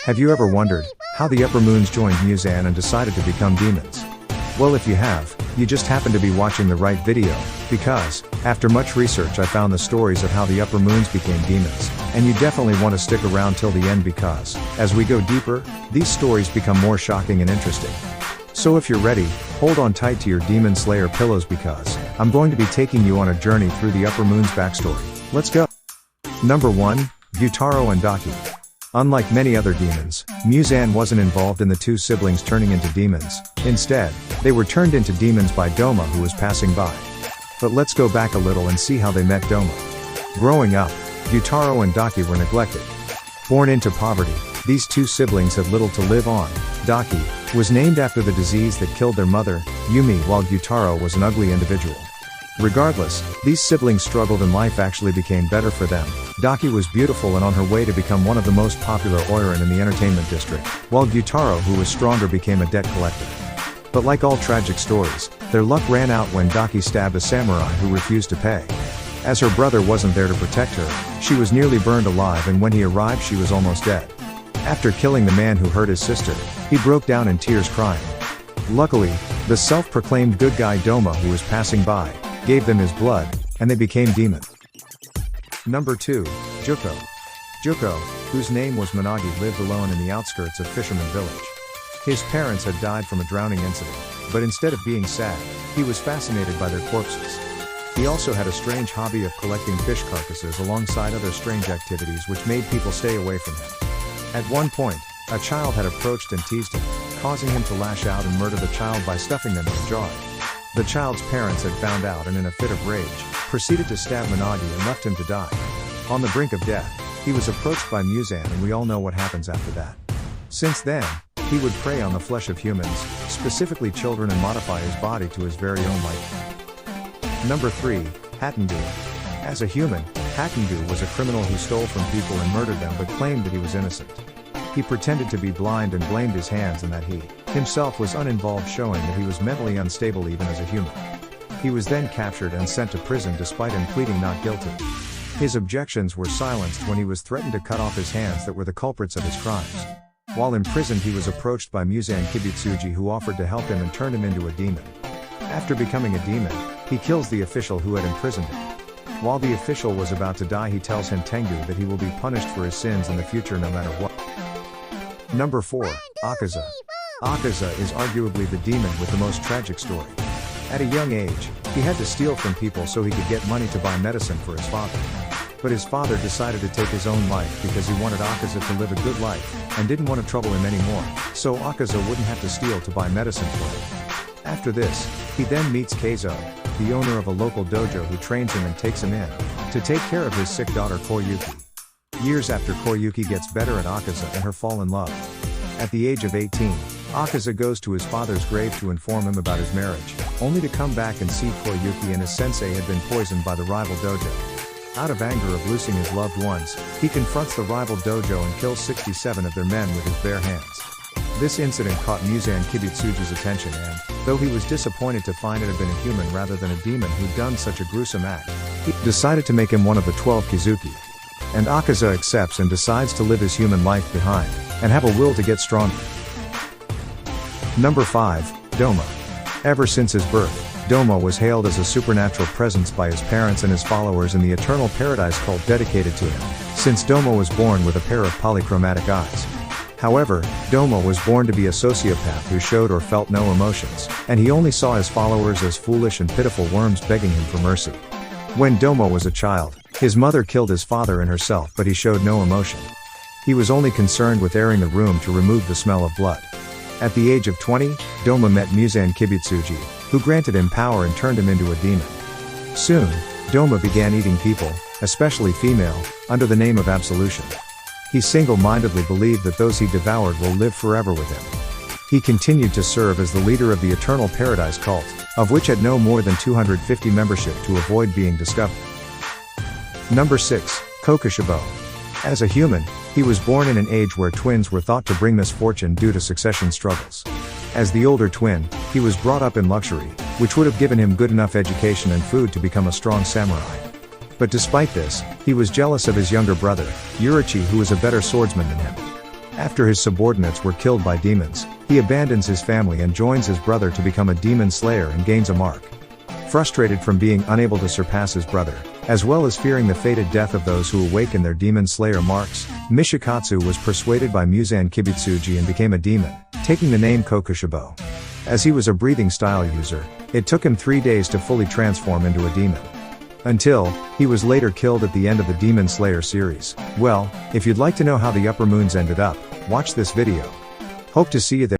Have you ever wondered how the upper moons joined Muzan and decided to become demons? Well, if you have, you just happen to be watching the right video, because, after much research, I found the stories of how the upper moons became demons, and you definitely want to stick around till the end because, as we go deeper, these stories become more shocking and interesting. So if you're ready, hold on tight to your Demon Slayer pillows because, I'm going to be taking you on a journey through the upper moon's backstory. Let's go! Number 1, Butaro and Doki. Unlike many other demons, Muzan wasn't involved in the two siblings turning into demons. Instead, they were turned into demons by Doma, who was passing by. But let's go back a little and see how they met Doma. Growing up, Butaro and Doki were neglected. Born into poverty, these two siblings had little to live on. Doki was named after the disease that killed their mother, Yumi, while Butaro was an ugly individual. Regardless, these siblings struggled and life actually became better for them. Doki was beautiful and on her way to become one of the most popular oiran in the entertainment district, while Butaro, who was stronger, became a debt collector. But like all tragic stories, their luck ran out when Doki stabbed a samurai who refused to pay. As her brother wasn't there to protect her, she was nearly burned alive, and when he arrived she was almost dead. After killing the man who hurt his sister, he broke down in tears crying. Luckily, the self-proclaimed good guy Doma, who was passing by, gave them his blood, and they became demons. Number 2, Juko. Juko, whose name was Menagi, lived alone in the outskirts of Fisherman Village. His parents had died from a drowning incident, but instead of being sad, he was fascinated by their corpses. He also had a strange hobby of collecting fish carcasses alongside other strange activities which made people stay away from him. At one point, a child had approached and teased him, causing him to lash out and murder the child by stuffing them in a jar. The child's parents had found out and in a fit of rage, proceeded to stab Menagi and left him to die. On the brink of death, he was approached by Muzan, and we all know what happens after that. Since then, he would prey on the flesh of humans, specifically children, and modify his body to his very own liking. Number 3, Pattonville. As a human, Pattonville was a criminal who stole from people and murdered them but claimed that he was innocent. He pretended to be blind and blamed his hands and that he, himself, was uninvolved, showing that he was mentally unstable even as a human. He was then captured and sent to prison despite him pleading not guilty. His objections were silenced when he was threatened to cut off his hands that were the culprits of his crimes. While imprisoned, he was approached by Muzan Kibutsuji, who offered to help him and turned him into a demon. After becoming a demon, he kills the official who had imprisoned him. While the official was about to die, he tells him Tengu that he will be punished for his sins in the future no matter what. Number 4, Akaza. Akaza is arguably the demon with the most tragic story. At a young age, he had to steal from people so he could get money to buy medicine for his father. But his father decided to take his own life because he wanted Akaza to live a good life, and didn't want to trouble him anymore, so Akaza wouldn't have to steal to buy medicine for him. After this, he then meets Keizo, the owner of a local dojo, who trains him and takes him in to take care of his sick daughter Koyuki. Years after, Koyuki gets better at Akaza and her fall in love. At the age of 18, Akaza goes to his father's grave to inform him about his marriage, only to come back and see Koyuki and his sensei had been poisoned by the rival dojo. Out of anger of losing his loved ones, he confronts the rival dojo and kills 67 of their men with his bare hands. This incident caught Muzan Kibutsuji's attention, and, though he was disappointed to find it had been a human rather than a demon who'd done such a gruesome act, he decided to make him one of the 12 Kizuki. And Akaza accepts and decides to live his human life behind, and have a will to get stronger. Number 5, Doma. Ever since his birth, Doma was hailed as a supernatural presence by his parents and his followers in the Eternal Paradise cult dedicated to him, since Doma was born with a pair of polychromatic eyes. However, Doma was born to be a sociopath who showed or felt no emotions, and he only saw his followers as foolish and pitiful worms begging him for mercy. When Doma was a child, his mother killed his father and herself, but he showed no emotion. He was only concerned with airing the room to remove the smell of blood. At the age of 20, Doma met Muzan Kibutsuji, who granted him power and turned him into a demon. Soon, Doma began eating people, especially female, under the name of absolution. He single-mindedly believed that those he devoured will live forever with him. He continued to serve as the leader of the Eternal Paradise cult, of which had no more than 250 membership to avoid being discovered. Number 6, Kokoshabo. As a human, he was born in an age where twins were thought to bring misfortune due to succession struggles. As the older twin, he was brought up in luxury, which would have given him good enough education and food to become a strong samurai. But despite this, he was jealous of his younger brother, Yurichi, who was a better swordsman than him. After his subordinates were killed by demons, he abandons his family and joins his brother to become a demon slayer and gains a mark. Frustrated from being unable to surpass his brother, as well as fearing the fated death of those who awaken their demon slayer marks, Mishikatsu was persuaded by Muzan Kibutsuji and became a demon, taking the name Kokoshabo. As he was a breathing style user, it took him 3 days to fully transform into a demon. Until, he was later killed at the end of the Demon Slayer series. Well, if you'd like to know how the Upper Moons ended up, watch this video. Hope to see you there.